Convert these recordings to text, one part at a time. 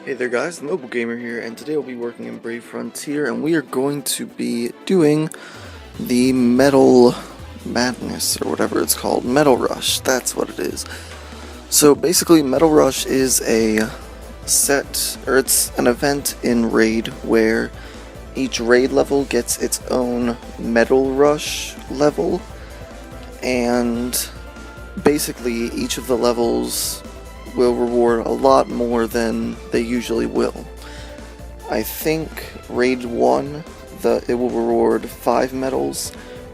Hey there guys, the Mobile Gamer here, and today we'll be working in Brave Frontier, and we are going to be doing the Metal Madness, or whatever it's called. Metal Rush, that's what it is. So basically, Metal Rush is a it's an event in Raid where each raid level gets its own Metal Rush level, and basically each of the levels will reward a lot more than they usually will. I think Raid 1, it will reward 5 medals,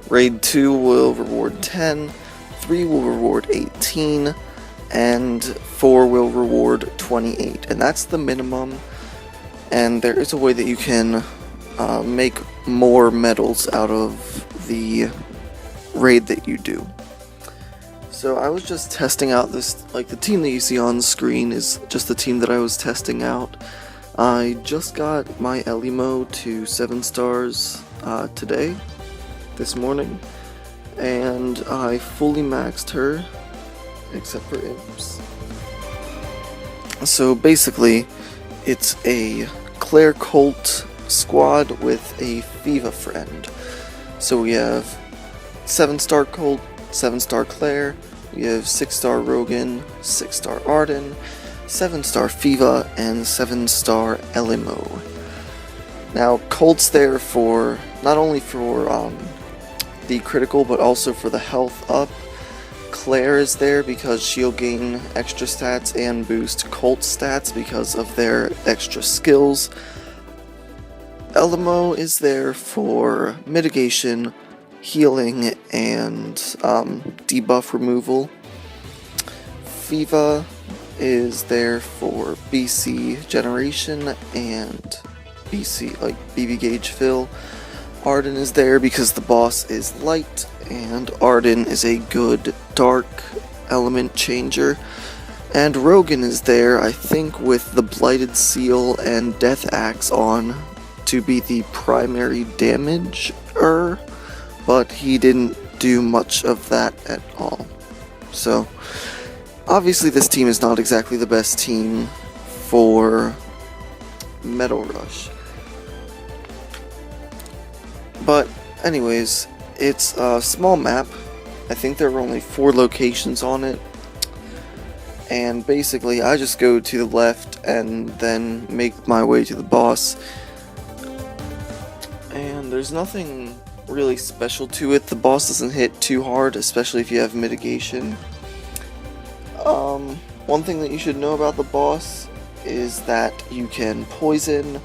Raid 2 will reward 10, 3 will reward 18, and 4 will reward 28, and that's the minimum, and there is a way that you can make more medals out of the raid that you do. So I was just testing out this, the team that you see on screen is just the team that I was testing out. I just got my Elimo to 7 stars this morning, and I fully maxed her, except for imps. So basically, it's a Claire Colt squad with a Fiva friend. So we have 7-star Colt, 7-star Claire, we have 6-star Rogan, 6-star Arden, 7-star Fiva, and 7-star Elimo. Now, Colt's there for not only for the critical, but also for the health up. Claire is there because she'll gain extra stats and boost Colt's stats because of their extra skills. Elimo is there for mitigation, healing, and debuff removal. Fiva is there for BC generation and BB gauge fill. Arden is there because the boss is light, and Arden is a good dark element changer. And Rogan is there, I think, with the Blighted Seal and Death Axe on to be the primary damager, but he didn't do much of that at all. So, obviously this team is not exactly the best team for Metal Rush. But anyways, it's a small map. I think there are only 4 locations on it. And basically, I just go to the left and then make my way to the boss. And there's nothing really special to it. The boss doesn't hit too hard, especially if you have mitigation. One thing that you should know about the boss is that you can poison.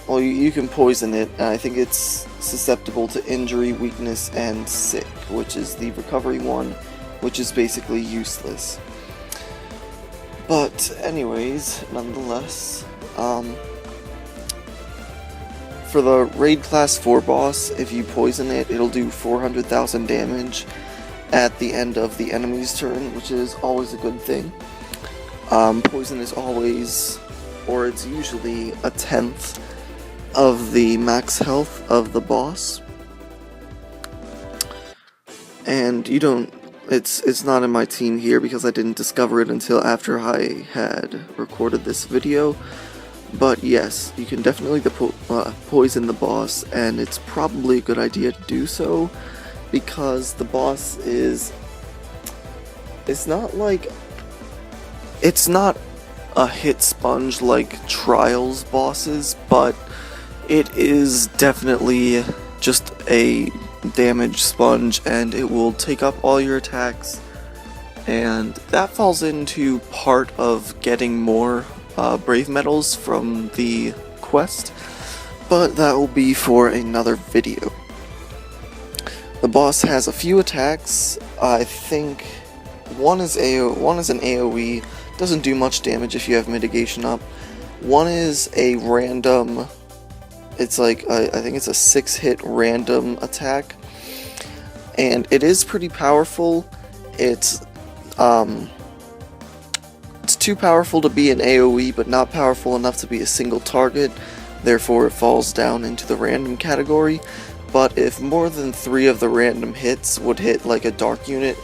Well, you can poison it, and I think it's susceptible to injury, weakness, and sick, which is the recovery one, which is basically useless. But anyways, nonetheless, for the Raid Class 4 boss, if you poison it, it'll do 400,000 damage at the end of the enemy's turn, which is always a good thing. Poison is always, or it's usually, 1/10 of the max health of the boss. And you don't, it's not in my team here because I didn't discover it until after I had recorded this video. But yes, you can definitely poison the boss, and it's probably a good idea to do so, because the boss it's not a hit sponge like Trials bosses, but it is definitely just a damage sponge, and it will take up all your attacks, and that falls into part of getting more Brave medals from the quest, but that will be for another video. The boss has a few attacks. I think one is an AoE, doesn't do much damage if you have mitigation up. One is a random, it's like, I think it's a 6-hit random attack, and it is pretty powerful. It's too powerful to be an AoE, but not powerful enough to be a single target, therefore it falls down into the random category. But if more than 3 of the random hits would hit like a dark unit,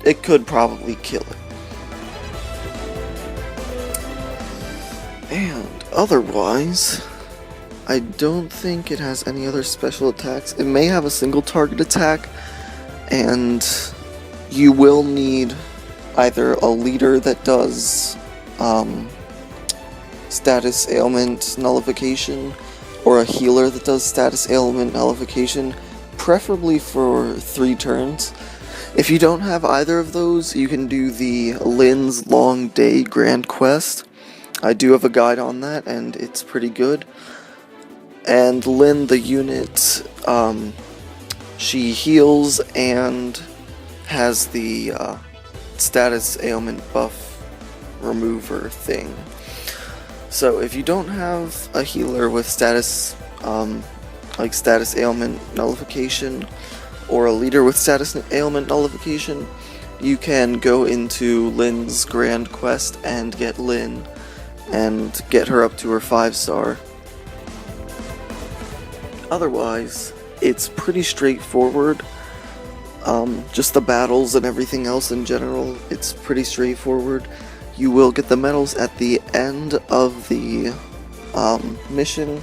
it could probably kill it. And otherwise, I don't think it has any other special attacks. It may have a single target attack, and you will need either a leader that does status ailment nullification, or a healer that does status ailment nullification, preferably for 3 turns. If you don't have either of those, you can do the Lynn's Long Day Grand Quest. I do have a guide on that, and it's pretty good. And Lynn, the unit, she heals and has the status ailment buff remover thing. So if you don't have a healer with status, like status ailment nullification, or a leader with status ailment nullification, you can go into Lynn's Grand Quest and get Lynn, and get her up to her 5-star. Otherwise, it's pretty straightforward. Just the battles and everything else in general, it's pretty straightforward. You will get the medals at the end of the mission.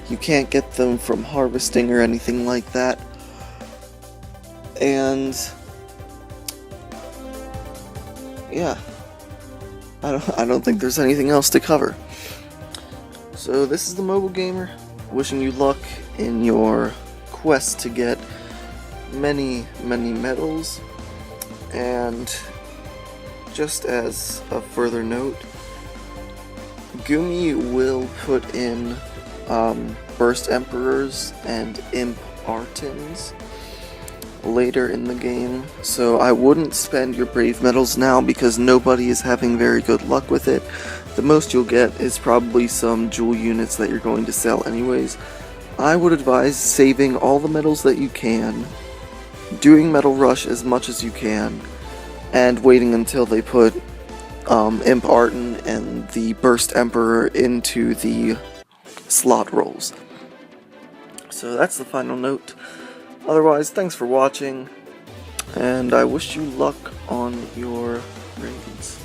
You can't get them from harvesting or anything like that. And yeah, I don't think there's anything else to cover. So this is the Mobile Gamer, wishing you luck in your quest to get many medals. And just as a further note, Gumi will put in Burst Emperors and Imp Artons later in the game, so I wouldn't spend your Brave medals now because nobody is having very good luck with it. The most you'll get is probably some jewel units that you're going to sell anyways. I would advise saving all the medals that you can, doing Medal Rush as much as you can, and waiting until they put Imp Arton and the Burst Emperor into the slot rolls. So that's the final note. Otherwise, thanks for watching, and I wish you luck on your raids.